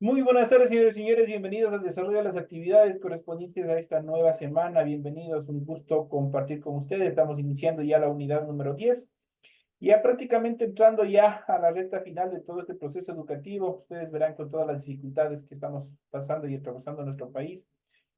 Muy buenas tardes, señores y señores. Bienvenidos al desarrollo de las actividades correspondientes a esta nueva semana. Bienvenidos, un gusto compartir con ustedes. Estamos iniciando ya la unidad número 10, ya prácticamente entrando ya a la recta final de todo este proceso educativo. Ustedes verán con todas las dificultades que estamos pasando y atravesando en nuestro país,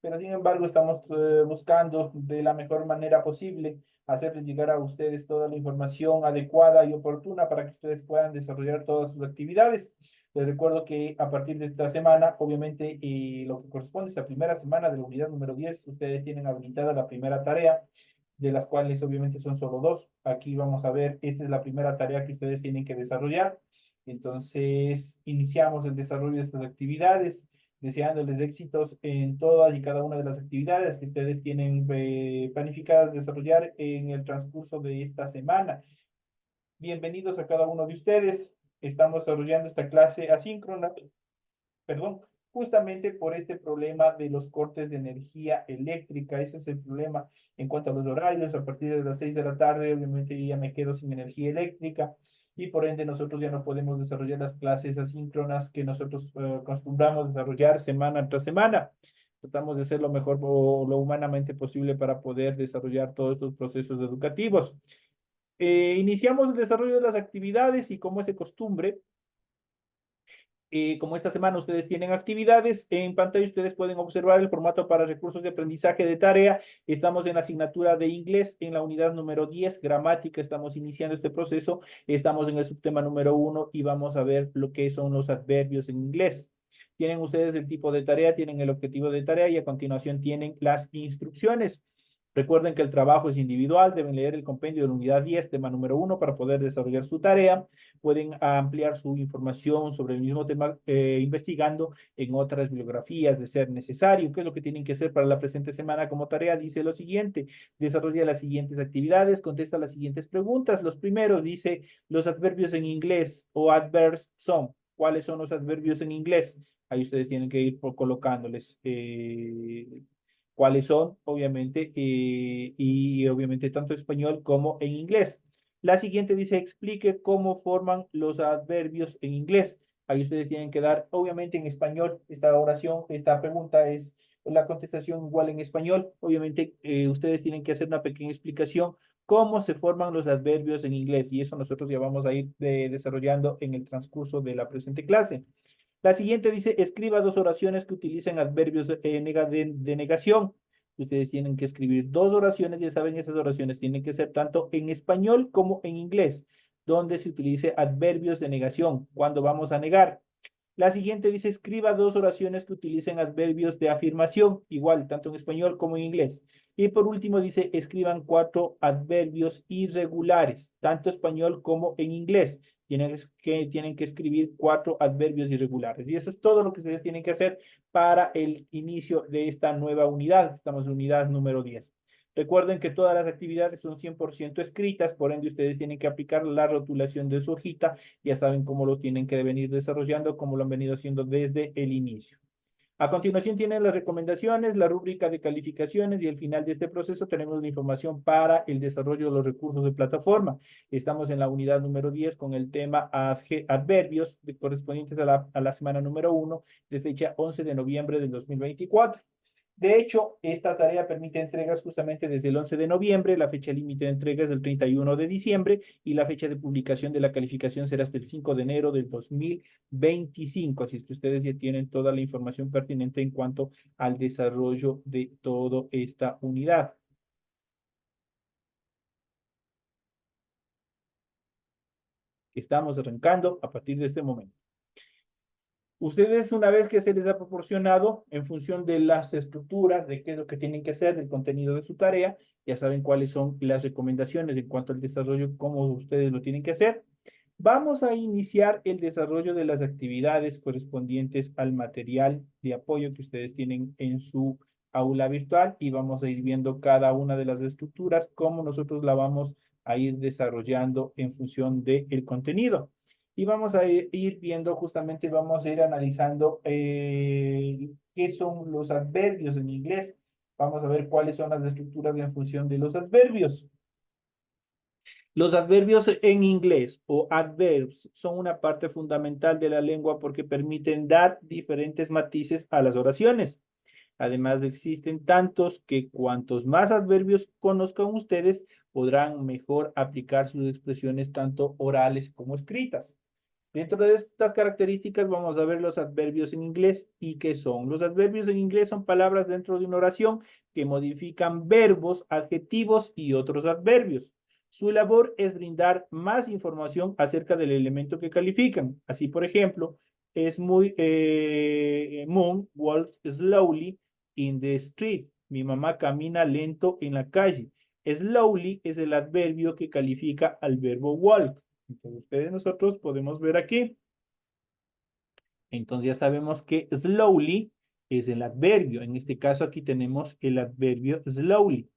pero sin embargo estamos buscando de la mejor manera posible hacerles llegar a ustedes toda la información adecuada y oportuna para que ustedes puedan desarrollar todas sus actividades. Les recuerdo que a partir de esta semana, obviamente, lo que corresponde a esta primera semana de la unidad número 10, ustedes tienen habilitada la primera tarea, de las cuales obviamente son solo dos. Aquí vamos a ver, esta es la primera tarea que ustedes tienen que desarrollar. Entonces, iniciamos el desarrollo de estas actividades, deseándoles éxitos en todas y cada una de las actividades que ustedes tienen planificadas desarrollar en el transcurso de esta semana. Bienvenidos a cada uno de ustedes. Estamos desarrollando esta clase asíncrona, perdón, justamente por este problema de los cortes de energía eléctrica. Ese es el problema en cuanto a los horarios. A partir de las 6 de la tarde, obviamente ya me quedo sin energía eléctrica y por ende nosotros ya no podemos desarrollar las clases asíncronas que nosotros acostumbramos desarrollar semana tras semana. Tratamos de hacer lo mejor o lo humanamente posible para poder desarrollar todos estos procesos educativos. Iniciamos el desarrollo de las actividades y como es de costumbre, como esta semana ustedes tienen actividades, en pantalla ustedes pueden observar el formato para recursos de aprendizaje de tarea. Estamos en la asignatura de inglés, en la unidad número 10 gramática, estamos iniciando este proceso. Estamos en el subtema número 1 y vamos a ver lo que son los adverbios en inglés. Tienen ustedes el tipo de tarea, tienen el objetivo de tarea y a continuación tienen las instrucciones. Recuerden que el trabajo es individual, deben leer el compendio de la unidad 10, tema número 1, para poder desarrollar su tarea. Pueden ampliar su información sobre el mismo tema investigando en otras bibliografías de ser necesario. ¿Qué es lo que tienen que hacer para la presente semana como tarea? Dice lo siguiente: desarrolla las siguientes actividades, contesta las siguientes preguntas. Los primeros dice los adverbios en inglés o adverbs son. ¿Cuáles son los adverbios en inglés? Ahí ustedes tienen que ir colocándoles cuáles son, obviamente, y obviamente tanto en español como en inglés. La siguiente dice, explique cómo forman los adverbios en inglés. Ahí ustedes tienen que dar, obviamente en español, esta oración, esta pregunta es la contestación igual en español. Obviamente ustedes tienen que hacer una pequeña explicación cómo se forman los adverbios en inglés y eso nosotros ya vamos a ir desarrollando en el transcurso de la presente clase. La siguiente dice, escriba dos oraciones que utilicen adverbios de negación. Ustedes tienen que escribir dos oraciones, ya saben, esas oraciones tienen que ser tanto en español como en inglés, donde se utilice adverbios de negación, cuando vamos a negar. La siguiente dice, escriba dos oraciones que utilicen adverbios de afirmación, igual, tanto en español como en inglés. Y por último dice, escriban cuatro adverbios irregulares, tanto español como en inglés. Tienen que escribir cuatro adverbios irregulares. Y eso es todo lo que ustedes tienen que hacer para el inicio de esta nueva unidad. Estamos en unidad número 10. Recuerden que todas las actividades son 100% escritas, por ende ustedes tienen que aplicar la rotulación de su hojita. Ya saben cómo lo tienen que venir desarrollando, cómo lo han venido haciendo desde el inicio. A continuación tienen las recomendaciones, la rúbrica de calificaciones y al final de este proceso tenemos la información para el desarrollo de los recursos de plataforma. Estamos en la unidad número 10 con el tema adverbios correspondientes a la semana número 1 de fecha 11 de noviembre del 2024. De hecho, esta tarea permite entregas justamente desde el 11 de noviembre, la fecha límite de entregas del 31 de diciembre y la fecha de publicación de la calificación será hasta el 5 de enero del 2025. Así es que ustedes ya tienen toda la información pertinente en cuanto al desarrollo de toda esta unidad. Estamos arrancando a partir de este momento. Ustedes, una vez que se les ha proporcionado en función de las estructuras, de qué es lo que tienen que hacer, del contenido de su tarea, ya saben cuáles son las recomendaciones en cuanto al desarrollo, cómo ustedes lo tienen que hacer. Vamos a iniciar el desarrollo de las actividades correspondientes al material de apoyo que ustedes tienen en su aula virtual y vamos a ir viendo cada una de las estructuras, cómo nosotros la vamos a ir desarrollando en función del contenido. Y vamos a ir viendo justamente, vamos a ir analizando qué son los adverbios en inglés. Vamos a ver cuáles son las estructuras en función de los adverbios. Los adverbios en inglés o adverbs son una parte fundamental de la lengua porque permiten dar diferentes matices a las oraciones. Además, existen tantos que cuantos más adverbios conozcan ustedes, podrán mejor aplicar sus expresiones tanto orales como escritas. Dentro de estas características vamos a ver los adverbios en inglés. ¿Y qué son? Los adverbios en inglés son palabras dentro de una oración que modifican verbos, adjetivos y otros adverbios. Su labor es brindar más información acerca del elemento que califican. Así, por ejemplo, es muy Moon walks slowly in the street. Mi mamá camina lento en la calle. Slowly es el adverbio que califica al verbo walk. Entonces, nosotros podemos ver aquí. Entonces ya sabemos que slowly es el adverbio. En este caso aquí tenemos el adverbio slowly.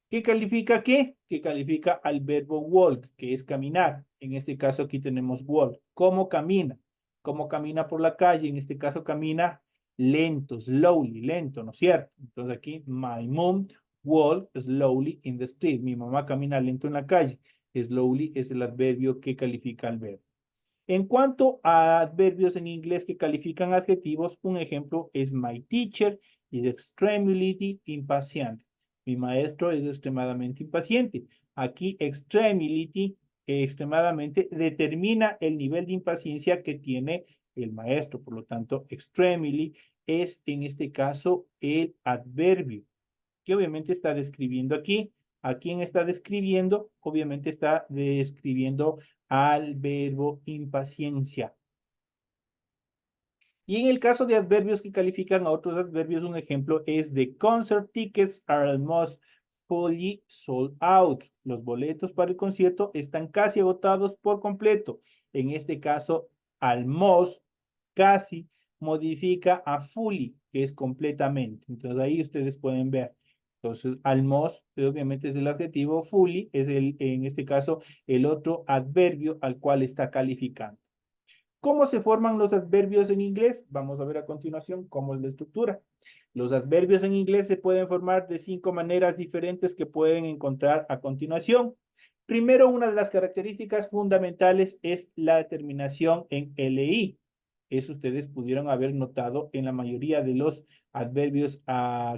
¿Qué califica qué? Que califica al verbo walk, que es caminar. En este caso aquí tenemos walk. ¿Cómo camina? ¿Cómo camina por la calle? En este caso camina lento, slowly, lento, ¿no es cierto? Entonces aquí, my mom walk slowly in the street. Mi mamá camina lento en la calle. Slowly es el adverbio que califica al verbo. En cuanto a adverbios en inglés que califican adjetivos, un ejemplo es my teacher is extremely impatient. Mi maestro es extremadamente impaciente. Aquí extremely, extremadamente, determina el nivel de impaciencia que tiene el maestro. Por lo tanto, extremely es en este caso el adverbio que obviamente está describiendo aquí. ¿A quién está describiendo? Obviamente está describiendo al verbo impaciencia. Y en el caso de adverbios que califican a otros adverbios, un ejemplo es the concert tickets are almost fully sold out. Los boletos para el concierto están casi agotados por completo. En este caso, almost, casi, modifica a fully, que es completamente. Entonces ahí ustedes pueden ver. Entonces, almost, obviamente es el adjetivo, fully es en este caso, el otro adverbio al cual está calificando. ¿Cómo se forman los adverbios en inglés? Vamos a ver a continuación cómo es la estructura. Los adverbios en inglés se pueden formar de 5 maneras diferentes que pueden encontrar a continuación. Primero, una de las características fundamentales es la terminación en LI. Eso ustedes pudieron haber notado en la mayoría de los adverbios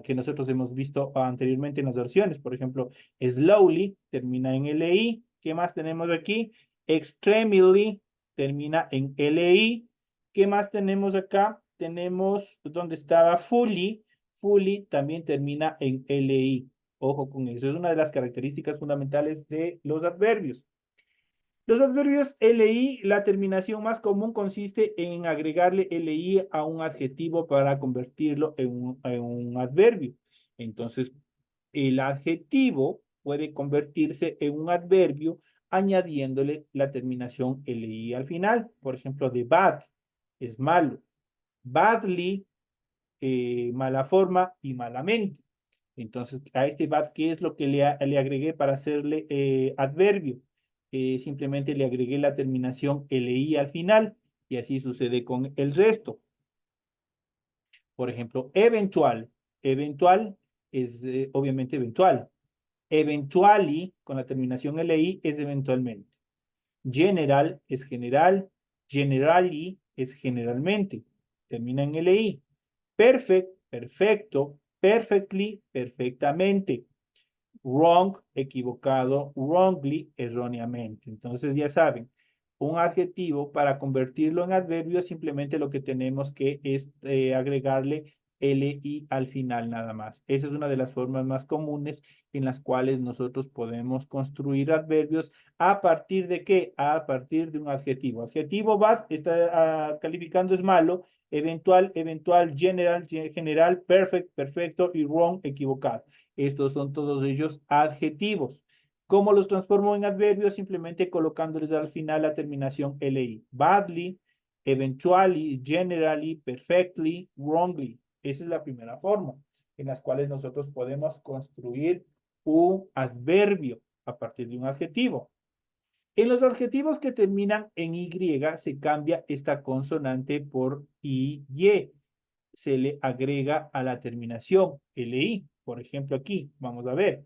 que nosotros hemos visto anteriormente en las oraciones. Por ejemplo, slowly termina en LI. ¿Qué más tenemos aquí? Extremely termina en LI. ¿Qué más tenemos acá? Tenemos donde estaba fully. Fully también termina en LI. Ojo con eso. Es una de las características fundamentales de los adverbios. Los adverbios LI, la terminación más común consiste en agregarle LI a un adjetivo para convertirlo en un adverbio. Entonces, el adjetivo puede convertirse en un adverbio añadiéndole la terminación LI al final. Por ejemplo, de bad es malo. Badly, mala forma y malamente. Entonces, a este bad, ¿qué es lo que le agregué para hacerle adverbio? Simplemente le agregué la terminación LI al final y así sucede con el resto. Por ejemplo, eventual. Eventual es obviamente eventual. Eventually, con la terminación LI, es eventualmente. General es general. Generally es generalmente. Termina en LI. Perfect, perfecto. Perfectly, perfectamente. Wrong, equivocado. Wrongly, erróneamente. Entonces ya saben, un adjetivo para convertirlo en adverbio simplemente lo que tenemos que es agregarle LI al final nada más. Esa es una de las formas más comunes en las cuales nosotros podemos construir adverbios a partir de qué? A partir de un adjetivo. Adjetivo bad está calificando es malo, eventual, eventual, general, general, perfect, perfecto y wrong, equivocado. Estos son todos ellos adjetivos. ¿Cómo los transformo en adverbios? Simplemente colocándoles al final la terminación LI. Badly, eventually, generally, perfectly, wrongly. Esa es la primera forma en las cuales nosotros podemos construir un adverbio a partir de un adjetivo. En los adjetivos que terminan en Y se cambia esta consonante por IY. Se le agrega a la terminación LI. Por ejemplo, aquí vamos a ver.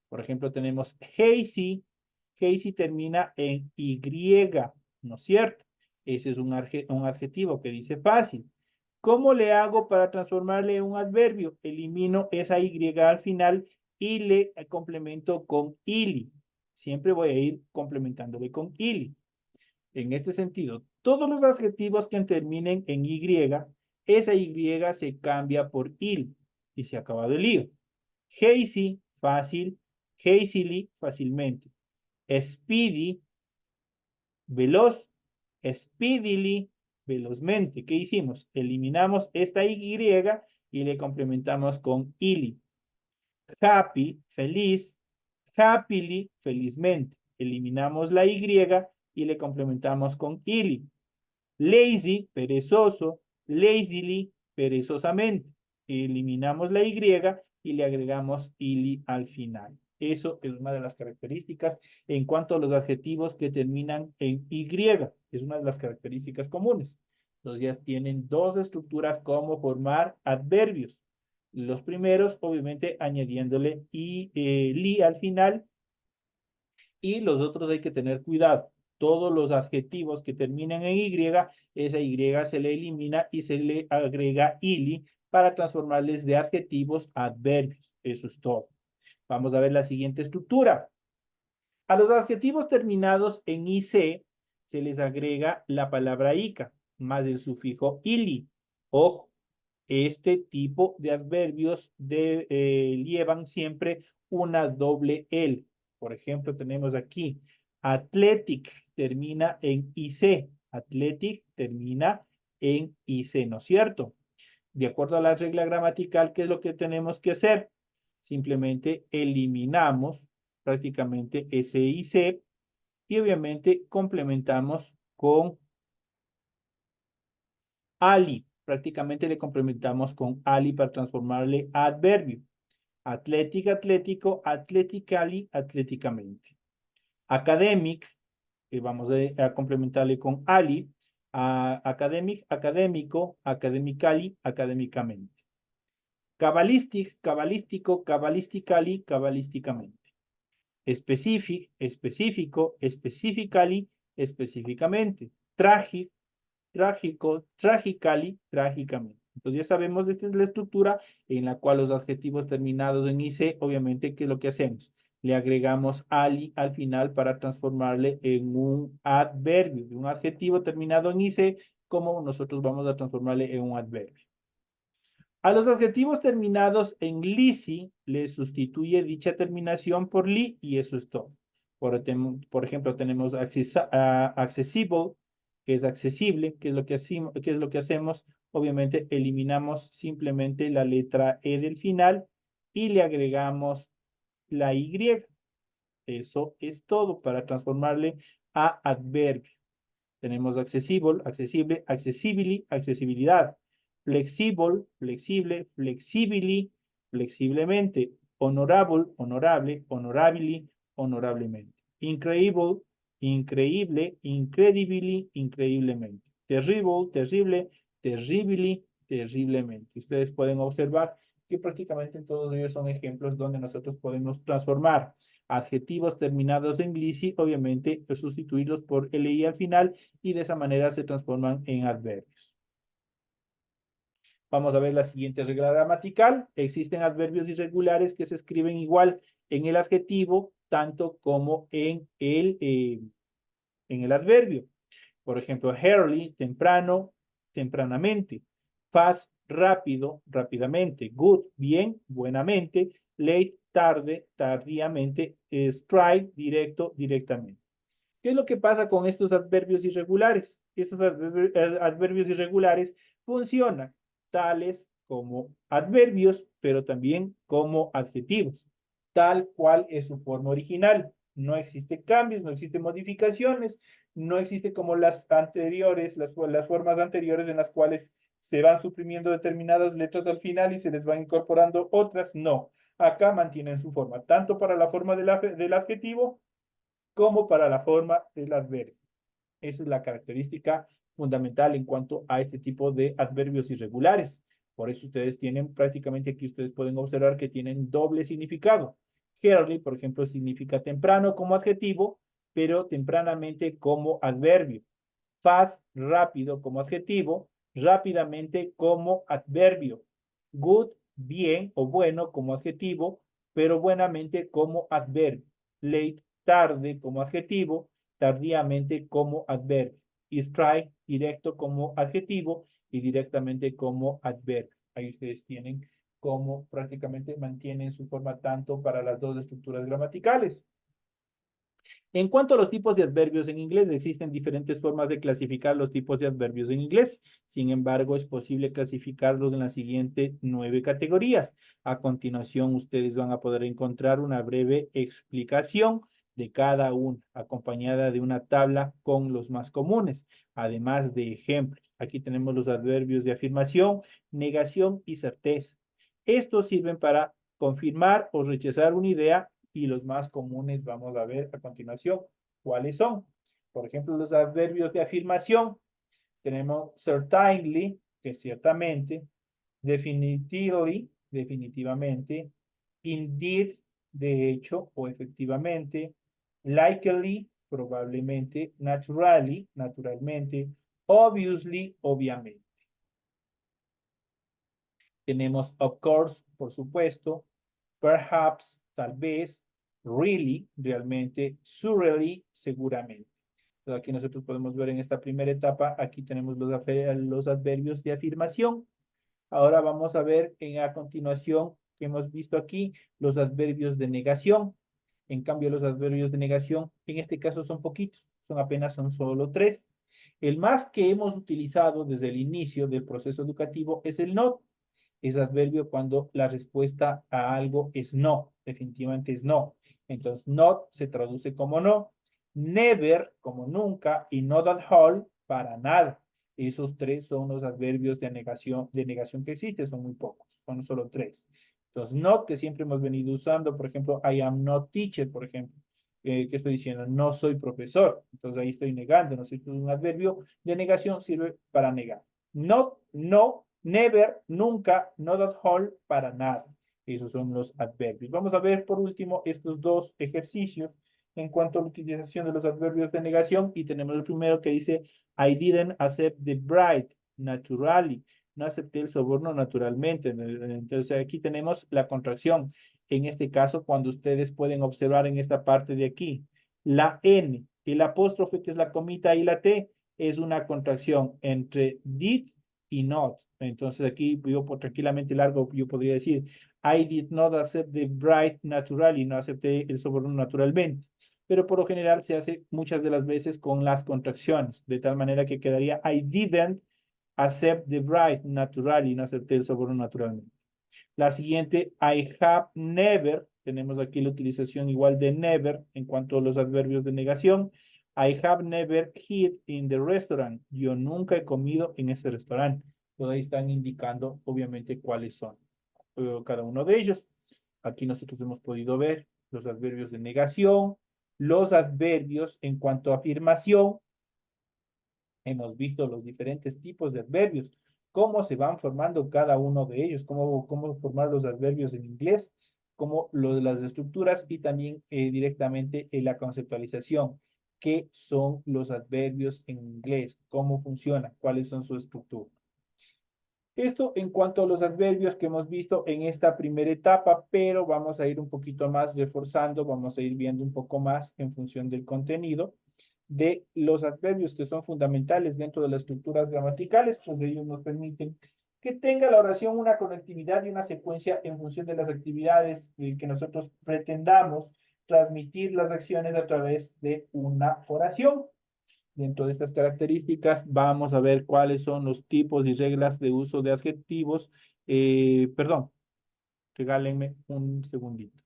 Por ejemplo, tenemos hazy, Casey termina en Y, ¿no es cierto? Ese es un adjetivo que dice fácil. ¿Cómo le hago para transformarle en un adverbio? Elimino esa Y al final y le complemento con ili. Siempre voy a ir complementándole con ili. En este sentido, todos los adjetivos que terminen en Y, esa Y se cambia por il y se ha acabado el lío. Hazy, fácil. Hazily, fácilmente. Speedy, veloz. Speedily, velozmente. ¿Qué hicimos? Eliminamos esta Y y le complementamos con ili. Happy, feliz. Happily, felizmente. Eliminamos la Y y le complementamos con ili. Lazy, perezoso. Lazily, perezosamente. Eliminamos la Y y le agregamos ili al final. Eso es una de las características en cuanto a los adjetivos que terminan en Y. Es una de las características comunes. Entonces ya tienen dos estructuras como formar adverbios. Los primeros, obviamente, añadiéndole li al final, y los otros hay que tener cuidado. Todos los adjetivos que terminen en Y, esa Y se le elimina y se le agrega ili para transformarles de adjetivos a adverbios. Eso es todo. Vamos a ver la siguiente estructura. A los adjetivos terminados en IC se les agrega la palabra ica más el sufijo ili. Ojo, este tipo de adverbios llevan siempre una doble L. Por ejemplo, tenemos aquí athletic termina en IC. Athletic termina en IC, ¿no es cierto? De acuerdo a la regla gramatical, ¿qué es lo que tenemos que hacer? Simplemente eliminamos prácticamente ese IC y obviamente complementamos con ali. Prácticamente le complementamos con ali para transformarle a adverbio. Athletic, atlético, athletically, atléticamente. Academic, vamos a complementarle con ali. Academic, académico, academically, académicamente. Cabalistic, cabalístico, cabalistically, cabalísticamente. Specific, específico, specifically, específicamente. Tragic, trágico, tragically, trágicamente. Entonces ya sabemos, esta es la estructura en la cual los adjetivos terminados en IC, obviamente, ¿qué es lo que hacemos? Le agregamos ali al final para transformarle en un adverbio, de un adjetivo terminado en IC, como nosotros vamos a transformarle en un adverbio. A los adjetivos terminados en lisi le sustituye dicha terminación por li y eso es todo. Por ejemplo, tenemos accessible, que es accesible, que es lo que hacemos. Obviamente eliminamos simplemente la letra E del final y le agregamos la Y. Eso es todo para transformarle a adverbio. Tenemos accesible, accesible, accessibly, accesibilidad. Flexible, flexible, flexibly, flexiblemente. Honorable, honorable, honorably, honorablemente. Increíble, increíble, incredibly, increíblemente. Terrible, terrible, terribly, terriblemente. Ustedes pueden observar que prácticamente todos ellos son ejemplos donde nosotros podemos transformar adjetivos terminados en glisi, obviamente sustituirlos por li al final y de esa manera se transforman en adverbios. Vamos a ver la siguiente regla gramatical. Existen adverbios irregulares que se escriben igual en el adjetivo tanto como en el adverbio. Por ejemplo, early, temprano, tempranamente. Fast, rápido, rápidamente. Good, bien, buenamente. Late, tarde, tardíamente. Straight, directo, directamente. ¿Qué es lo que pasa con estos adverbios irregulares? Estos adverbios irregulares funcionan tales como adverbios, pero también como adjetivos, tal cual es su forma original. No existe cambios, no existen modificaciones, no existe como las anteriores, las formas anteriores en las cuales se van suprimiendo determinadas letras al final y se les van incorporando otras. No, acá mantienen su forma, tanto para la forma del adjetivo como para la forma del adverbio. Esa es la característica fundamental en cuanto a este tipo de adverbios irregulares. Por eso ustedes tienen prácticamente aquí, ustedes pueden observar que tienen doble significado. Early, por ejemplo, significa temprano como adjetivo pero tempranamente como adverbio. Fast, rápido como adjetivo, rápidamente como adverbio. Good, bien o bueno como adjetivo, pero buenamente como adverbio. Late, tarde como adjetivo, tardíamente como adverbio. Y strike, directo como adjetivo y directamente como adverbio. Ahí ustedes tienen cómo prácticamente mantienen su forma tanto para las dos estructuras gramaticales. En cuanto a los tipos de adverbios en inglés, existen diferentes formas de clasificar los tipos de adverbios en inglés. Sin embargo, es posible clasificarlos en las siguientes 9 categorías. A continuación, ustedes van a poder encontrar una breve explicación de cada uno, acompañada de una tabla con los más comunes, además de ejemplos. Aquí tenemos los adverbios de afirmación, negación y certeza. Estos sirven para confirmar o rechazar una idea y los más comunes vamos a ver a continuación cuáles son. Por ejemplo, los adverbios de afirmación. Tenemos certainly, que es ciertamente, definitively, definitivamente, indeed, de hecho o efectivamente, likely, probablemente, naturally, naturalmente, obviously, obviamente. Tenemos of course, por supuesto, perhaps, tal vez, really, realmente, surely, seguramente. Entonces, aquí nosotros podemos ver en esta primera etapa, aquí tenemos los adverbios de afirmación. Ahora vamos a ver a continuación, que hemos visto aquí, los adverbios de negación. En cambio, los adverbios de negación, en este caso son poquitos, son solo 3. El más que hemos utilizado desde el inicio del proceso educativo es el not. Es adverbio cuando la respuesta a algo es no, definitivamente es no. Entonces, not se traduce como no, never como nunca y not at all para nada. Esos 3 son los adverbios de negación que existen, son muy pocos, son solo 3. Entonces, not que siempre hemos venido usando, por ejemplo, I am not teacher, por ejemplo. ¿Qué estoy diciendo? No soy profesor. Entonces ahí estoy negando, no soy un adverbio de negación, sirve para negar. Not, no, never, nunca, not at all, para nada. Esos son los adverbios. Vamos a ver por último estos dos ejercicios en cuanto a la utilización de los adverbios de negación. Y tenemos el primero que dice, I didn't accept the bribe naturally. No acepté el soborno naturalmente. Entonces aquí tenemos la contracción. En este caso, cuando ustedes pueden observar en esta parte de aquí, la N, el apóstrofe que es la comita y la T, es una contracción entre did y not. Entonces aquí yo tranquilamente largo, yo podría decir, I did not accept the bribe naturally, no acepté el soborno naturalmente. Pero por lo general se hace muchas de las veces con las contracciones, de tal manera que quedaría I didn't accept the bribe naturally, no acepté el soborno naturalmente. La siguiente, I have never, tenemos aquí la utilización igual de never en cuanto a los adverbios de negación. I have never eaten in the restaurant. Yo nunca he comido en ese restaurante. Entonces ahí están indicando obviamente cuáles son cada uno de ellos. Aquí nosotros hemos podido ver los adverbios de negación, los adverbios en cuanto a afirmación. Hemos visto los diferentes tipos de adverbios, cómo se van formando cada uno de ellos, cómo formar los adverbios en inglés, cómo lo de las estructuras y también directamente en la conceptualización. ¿Qué son los adverbios en inglés? ¿Cómo funcionan? ¿Cuáles son su estructura? Esto en cuanto a los adverbios que hemos visto en esta primera etapa, pero vamos a ir un poquito más reforzando, vamos a ir viendo un poco más en función del contenido de los adverbios que son fundamentales dentro de las estructuras gramaticales, pues ellos nos permiten que tenga la oración una conectividad y una secuencia en función de las actividades que nosotros pretendamos transmitir las acciones a través de una oración. Dentro de estas características vamos a ver cuáles son los tipos y reglas de uso de adjetivos. Perdón, regálenme un segundito.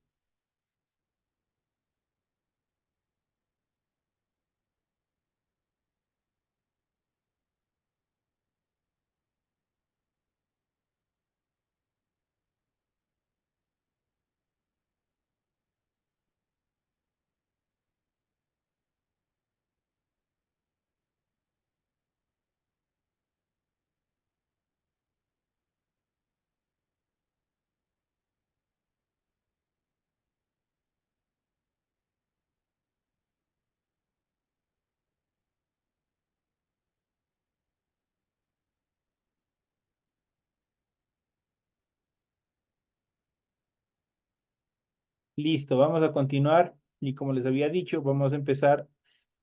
Listo, vamos a continuar y como les había dicho, vamos a empezar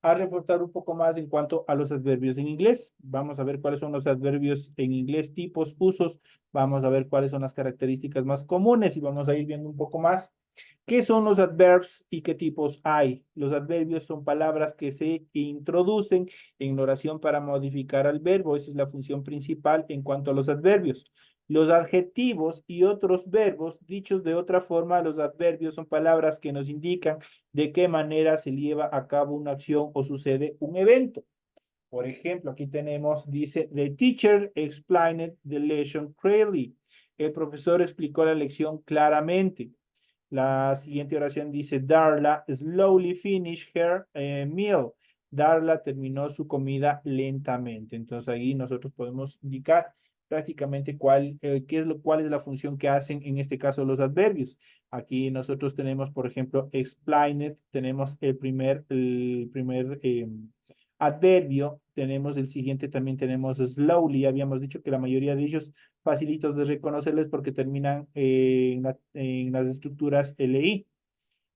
a reportar un poco más en cuanto a los adverbios en inglés. Vamos a ver cuáles son los adverbios en inglés, tipos, usos. Vamos a ver cuáles son las características más comunes y vamos a ir viendo un poco más qué son los adverbs y qué tipos hay. Los adverbios son palabras que se introducen en la oración para modificar al verbo. Esa es la función principal en cuanto a los adverbios. Los adjetivos y otros verbos, dichos de otra forma, los adverbios son palabras que nos indican de qué manera se lleva a cabo una acción o sucede un evento. Por ejemplo, aquí tenemos, dice, The teacher explained the lesson clearly. El profesor explicó la lección claramente. La siguiente oración dice, Darla slowly finished her meal. Darla terminó su comida lentamente. Entonces ahí nosotros podemos indicar prácticamente cuál es la función que hacen en este caso los adverbios. Aquí nosotros tenemos, por ejemplo, explained, tenemos el primer adverbio, tenemos el siguiente, también tenemos slowly, habíamos dicho que la mayoría de ellos facilitos de reconocerles porque terminan en las estructuras LI.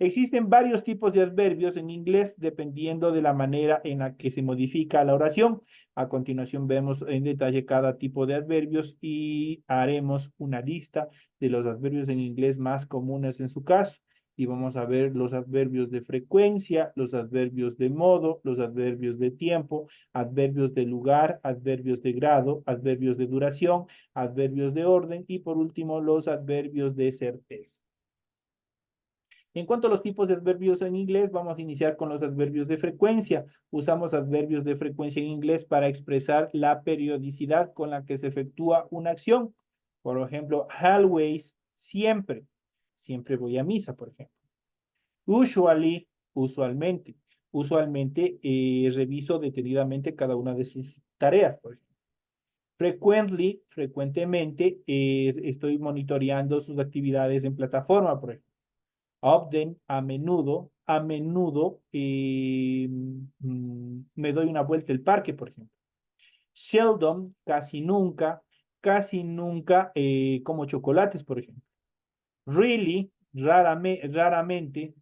Existen varios tipos de adverbios en inglés dependiendo de la manera en la que se modifica la oración. A continuación vemos en detalle cada tipo de adverbios y haremos una lista de los adverbios en inglés más comunes en su caso. Y vamos a ver los adverbios de frecuencia, los adverbios de modo, los adverbios de tiempo, adverbios de lugar, adverbios de grado, adverbios de duración, adverbios de orden y por último los adverbios de certeza. En cuanto a los tipos de adverbios en inglés, vamos a iniciar con los adverbios de frecuencia. Usamos adverbios de frecuencia en inglés para expresar la periodicidad con la que se efectúa una acción. Por ejemplo, always, siempre. Siempre voy a misa, por ejemplo. Usually, usualmente. Usualmente reviso detenidamente cada una de sus tareas, por ejemplo. Frequently, frecuentemente, estoy monitoreando sus actividades en plataforma, por ejemplo. Often, a menudo me doy una vuelta al parque, por ejemplo. Seldom, casi nunca como chocolates, por ejemplo. Really, raramente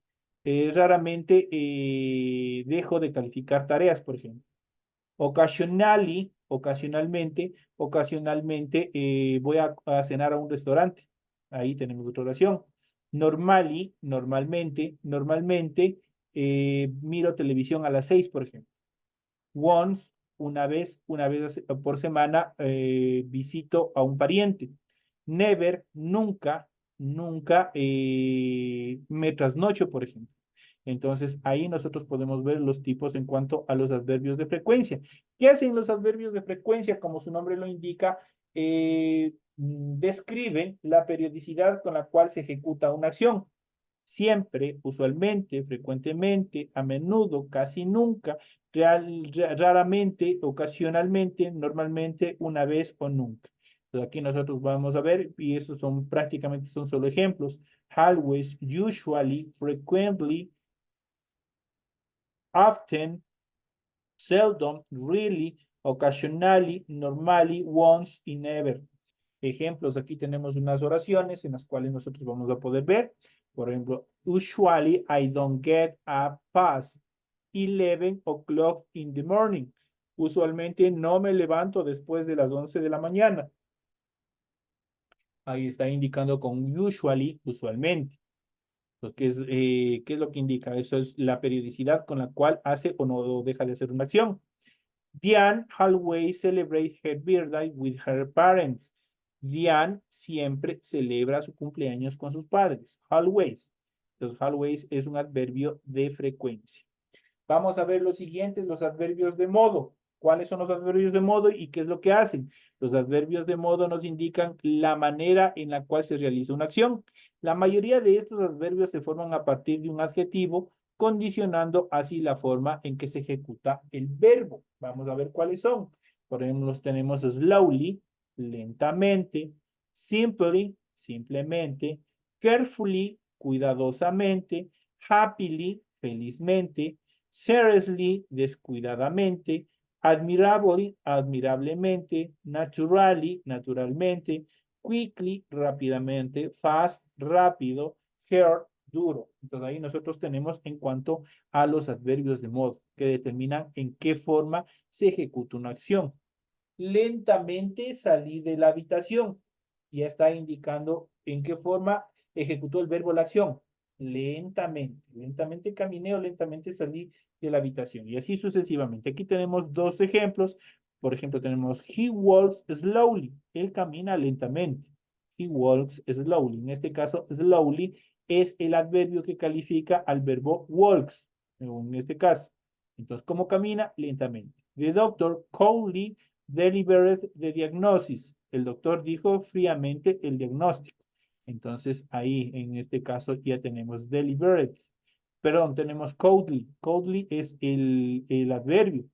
dejo de calificar tareas, por ejemplo. Ocasionalmente voy a cenar a un restaurante. Ahí tenemos otra oración. Normalmente, miro televisión a las 6, por ejemplo. Once, una vez por semana, visito a un pariente. Never, nunca me trasnocho, por ejemplo. Entonces, ahí nosotros podemos ver los tipos en cuanto a los adverbios de frecuencia. ¿Qué hacen los adverbios de frecuencia? Como su nombre lo indica, describen la periodicidad con la cual se ejecuta una acción. Siempre, usualmente, frecuentemente, a menudo, casi nunca, raramente, ocasionalmente, normalmente, una vez o nunca. Entonces aquí nosotros vamos a ver, y esos prácticamente son solo ejemplos. Always, usually, frequently, often, seldom, really, occasionally, normally, once y never. Ejemplos, aquí tenemos unas oraciones en las cuales nosotros vamos a poder ver. Por ejemplo, usually I don't get up past 11 o'clock in the morning. Usualmente no me levanto después de las 11 de la mañana. Ahí está indicando con usually, usualmente. Entonces, ¿qué es lo que indica? Eso es la periodicidad con la cual hace o no deja de hacer una acción. Diane always celebrates her birthday with her parents. Diane siempre celebra su cumpleaños con sus padres. Always. Entonces, always es un adverbio de frecuencia. Vamos a ver los siguientes, los adverbios de modo. ¿Cuáles son los adverbios de modo y qué es lo que hacen? Los adverbios de modo nos indican la manera en la cual se realiza una acción. La mayoría de estos adverbios se forman a partir de un adjetivo, condicionando así la forma en que se ejecuta el verbo. Vamos a ver cuáles son. Por ejemplo, los tenemos slowly, lentamente, simply, simplemente, carefully, cuidadosamente, happily, felizmente, seriously, descuidadamente, admirably, admirablemente, naturally, naturalmente, quickly, rápidamente, fast, rápido, hurt, duro. Entonces ahí nosotros tenemos en cuanto a los adverbios de modo, que determinan en qué forma se ejecuta una acción. Lentamente salí de la habitación. Ya está indicando en qué forma ejecutó el verbo la acción. Lentamente, lentamente caminé o lentamente salí de la habitación. Y así sucesivamente. Aquí tenemos dos ejemplos. Por ejemplo, tenemos he walks slowly. Él camina lentamente. He walks slowly. En este caso, slowly es el adverbio que califica al verbo walks. En este caso. Entonces, ¿cómo camina? Lentamente. The doctor coldly delivered the diagnosis. El doctor dijo fríamente el diagnóstico. Entonces, ahí en este caso ya tenemos deliberate. Perdón, tenemos coldly. Coldly es el adverbio.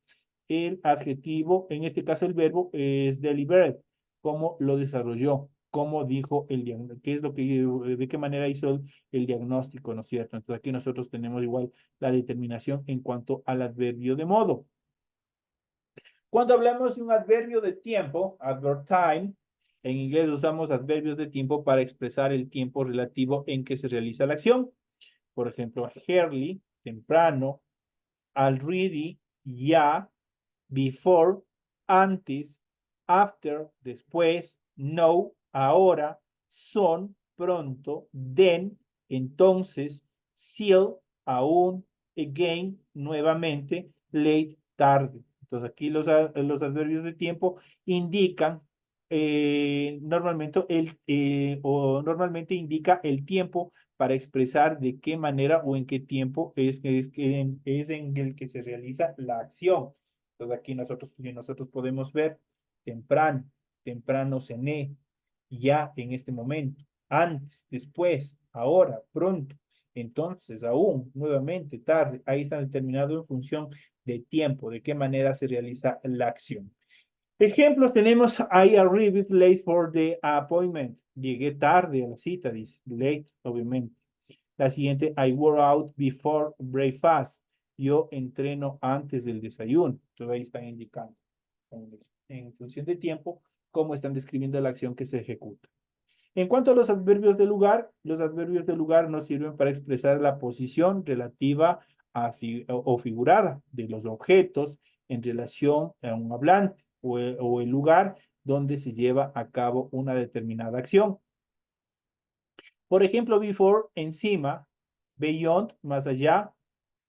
El adjetivo, en este caso el verbo, es deliberate. ¿Cómo lo desarrolló? ¿Cómo dijo el diagnóstico? ¿Qué es lo que, de qué manera hizo el diagnóstico, ¿no es cierto? Entonces aquí nosotros tenemos igual la determinación en cuanto al adverbio de modo. Cuando hablamos de un adverbio de tiempo, adverb time, en inglés usamos adverbios de tiempo para expresar el tiempo relativo en que se realiza la acción. Por ejemplo, early, temprano, already, ya, before, antes, after, después, no, ahora, son, pronto, then, entonces, still, aún, again, nuevamente, late, tarde. Entonces aquí los adverbios de tiempo indican normalmente indica el tiempo para expresar de qué manera o en qué tiempo es en el que se realiza la acción. Entonces aquí nosotros podemos ver temprano, temprano cené, ya en este momento, antes, después, ahora, pronto, entonces, aún, nuevamente, tarde. Ahí está determinado en función de tiempo, de qué manera se realiza la acción. Ejemplos tenemos, I arrived late for the appointment. Llegué tarde a la cita, dice, late, obviamente. La siguiente, I wore out before breakfast. Yo entreno antes del desayuno. Entonces ahí están indicando en función de tiempo cómo están describiendo la acción que se ejecuta. En cuanto a los adverbios de lugar, los adverbios de lugar nos sirven para expresar la posición relativa o figurada de los objetos en relación a un hablante o el lugar donde se lleva a cabo una determinada acción. Por ejemplo, before, encima, beyond, más allá,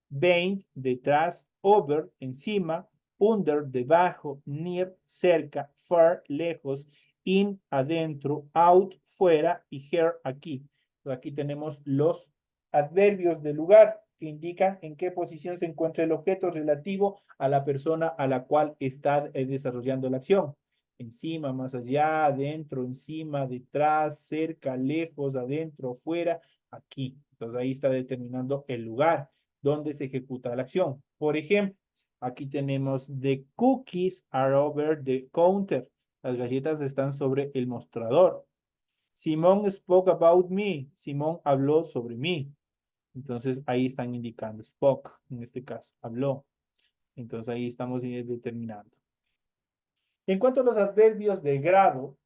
behind, detrás, over, encima, under, debajo, near, cerca, far, lejos, in, adentro, out, fuera y here, aquí. Aquí tenemos los adverbios de lugar que indican en qué posición se encuentra el objeto relativo a la persona a la cual está desarrollando la acción. Encima, más allá, adentro, encima, detrás, cerca, lejos, adentro, fuera, aquí. Entonces ahí está determinando el lugar donde se ejecuta la acción. Por ejemplo, aquí tenemos the cookies are over the counter. Las galletas están sobre el mostrador. Simón spoke about me. Simón habló sobre mí. Entonces ahí están indicando spoke, en este caso, habló. Entonces ahí estamos determinando. En cuanto a los adverbios de grado,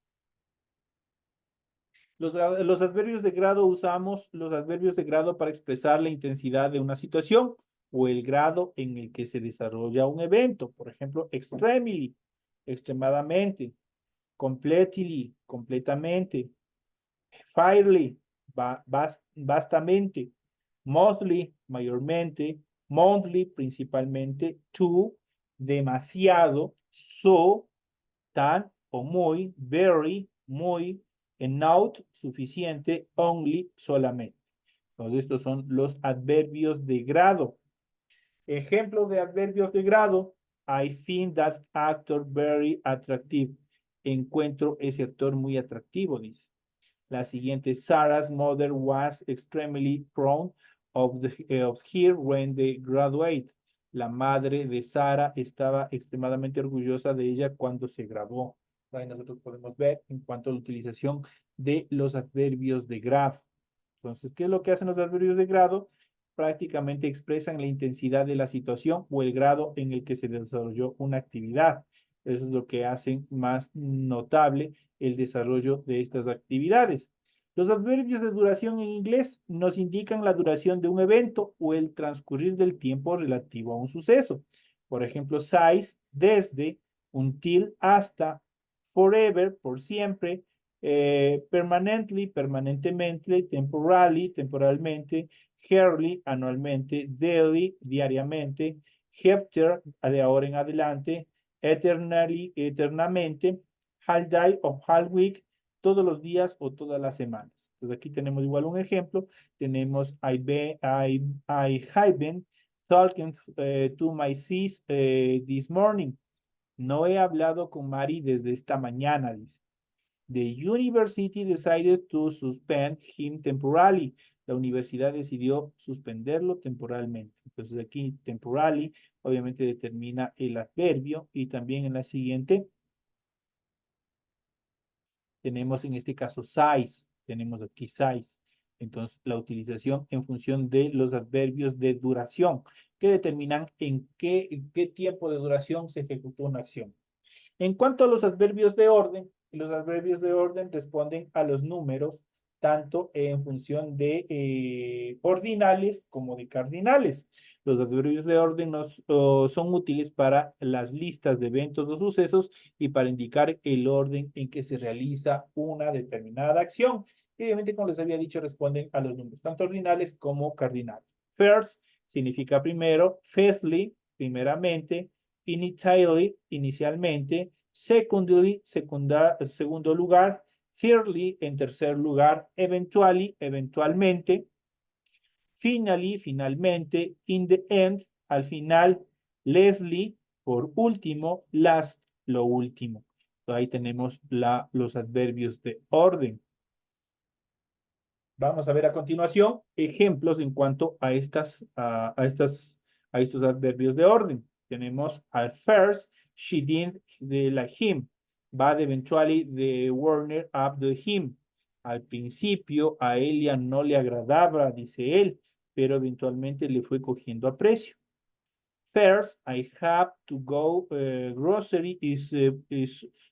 los adverbios de grado usamos los adverbios de grado para expresar la intensidad de una situación o el grado en el que se desarrolla un evento. Por ejemplo, extremely, extremadamente, completely, completamente, fairly, vastamente, mostly, mayormente, monthly, principalmente, to, demasiado, so, tan o muy, very, muy, enough, suficiente, only, solamente. Entonces, estos son los adverbios de grado. Ejemplo de adverbios de grado. I find that actor very attractive. Encuentro ese actor muy atractivo, dice. La siguiente, Sarah's mother was extremely proud of her when they graduate. La madre de Sara estaba extremadamente orgullosa de ella cuando se graduó. Ahí nosotros podemos ver en cuanto a la utilización de los adverbios de grado. Entonces, ¿qué es lo que hacen los adverbios de grado? Prácticamente expresan la intensidad de la situación o el grado en el que se desarrolló una actividad. Eso es lo que hace más notable el desarrollo de estas actividades. Los adverbios de duración en inglés nos indican la duración de un evento o el transcurrir del tiempo relativo a un suceso. Por ejemplo, size, desde, until, hasta, forever, por siempre, permanently, permanentemente, temporally, temporalmente, yearly, anualmente, daily, diariamente, after, de ahora en adelante, eternally, eternamente, half day o half week, todos los días o todas las semanas. Entonces aquí tenemos igual un ejemplo. Tenemos I have been talking to my sis this morning. No he hablado con Mari desde esta mañana, dice. The university decided to suspend him temporarily. La universidad decidió suspenderlo temporalmente. Entonces aquí temporarily obviamente determina el adverbio y también en la siguiente tenemos en este caso size, tenemos aquí size. Entonces, la utilización en función de los adverbios de duración, que determinan en qué tiempo de duración se ejecutó una acción. En cuanto a los adverbios de orden responden a los números, tanto en función de ordinales como de cardinales. Los adverbios de orden son útiles para las listas de eventos o sucesos y para indicar el orden en que se realiza una determinada acción. Y obviamente, como les había dicho, responden a los números, tanto ordinales como cardinales. First significa primero, firstly, primeramente, initially, inicialmente, secondly, segundo lugar, thirdly, en tercer lugar, eventually, eventualmente, finally, finalmente, in the end, al final, lastly, por último, last, lo último. Ahí tenemos los adverbios de orden. Vamos a ver a continuación ejemplos en cuanto a estos adverbios de orden. Tenemos at first, she didn't like him, but eventually the Warner up to him. Al principio a ella no le agradaba, dice él, pero eventualmente le fue cogiendo aprecio. First, I have to go grocery is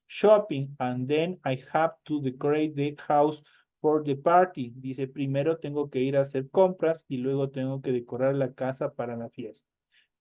shopping, and then I have to decorate the house for the party. Dice, primero tengo que ir a hacer compras y luego tengo que decorar la casa para la fiesta.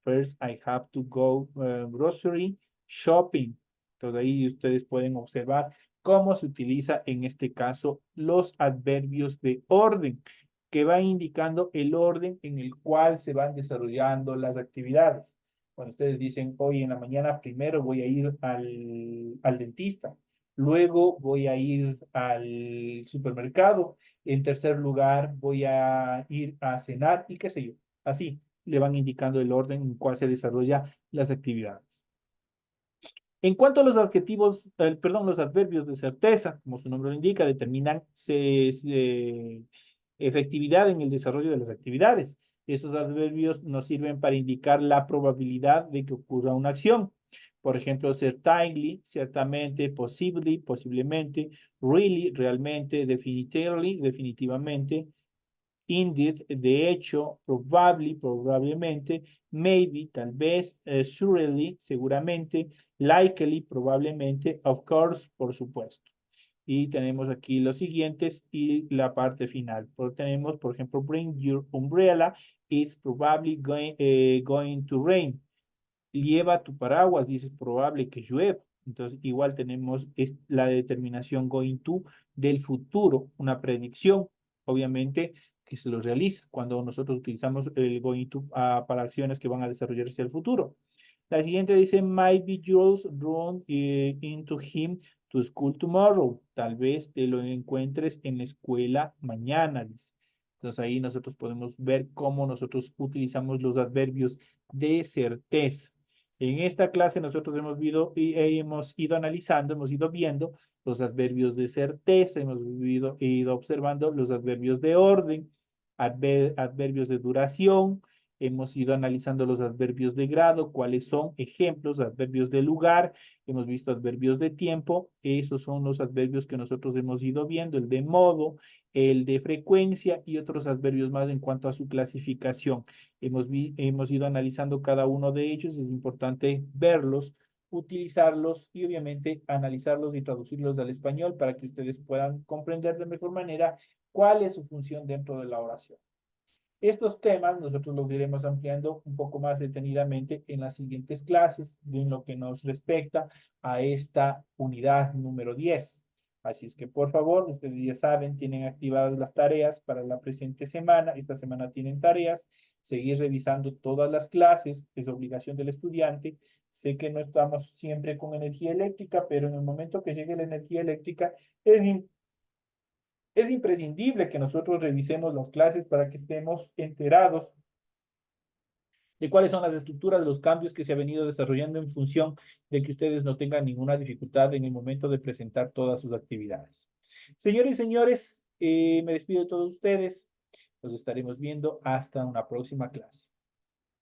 First, I have to go grocery shopping. Entonces ahí ustedes pueden observar cómo se utiliza en este caso los adverbios de orden, que van indicando el orden en el cual se van desarrollando las actividades. Cuando ustedes dicen, hoy en la mañana primero voy a ir al dentista, luego voy a ir al supermercado, en tercer lugar voy a ir a cenar y qué sé yo. Así le van indicando el orden en cual se desarrollan las actividades. En cuanto a los adjetivos, los adverbios de certeza, como su nombre lo indica, determinan efectividad en el desarrollo de las actividades. Esos adverbios nos sirven para indicar la probabilidad de que ocurra una acción. Por ejemplo, certainly, ciertamente, possibly, posiblemente, really, realmente, definitively, definitivamente, indeed, de hecho, probably, probablemente, maybe, tal vez, surely, seguramente, likely, probablemente, of course, por supuesto. Y tenemos aquí los siguientes y la parte final. Tenemos, por ejemplo, bring your umbrella, it's probably going to rain. Lleva tu paraguas, dices probable que llueva. Entonces, igual tenemos la determinación going to del futuro, una predicción, obviamente, que se lo realiza cuando nosotros utilizamos el going to para acciones que van a desarrollarse en el futuro. La siguiente dice, might be you'll run into him to school tomorrow. Tal vez te lo encuentres en la escuela mañana, dice. Entonces ahí nosotros podemos ver cómo nosotros utilizamos los adverbios de certeza. En esta clase nosotros hemos ido analizando, hemos ido viendo los adverbios de certeza, hemos ido observando los adverbios de orden, adverbios de duración, hemos ido analizando los adverbios de grado, cuáles son ejemplos, adverbios de lugar, hemos visto adverbios de tiempo, esos son los adverbios que nosotros hemos ido viendo, el de modo, el de frecuencia y otros adverbios más en cuanto a su clasificación. Hemos ido analizando cada uno de ellos, es importante verlos, utilizarlos y obviamente analizarlos y traducirlos al español para que ustedes puedan comprender de mejor manera cuál es su función dentro de la oración. Estos temas nosotros los iremos ampliando un poco más detenidamente en las siguientes clases, en lo que nos respecta a esta unidad número 10. Así es que, por favor, ustedes ya saben, tienen activadas las tareas para la presente semana. Esta semana tienen tareas. Seguir revisando todas las clases es obligación del estudiante. Sé que no estamos siempre con energía eléctrica, pero en el momento que llegue la energía eléctrica es es imprescindible que nosotros revisemos las clases para que estemos enterados de cuáles son las estructuras de los cambios que se ha venido desarrollando en función de que ustedes no tengan ninguna dificultad en el momento de presentar todas sus actividades. Señores y señores, me despido de todos ustedes. Nos estaremos viendo hasta una próxima clase.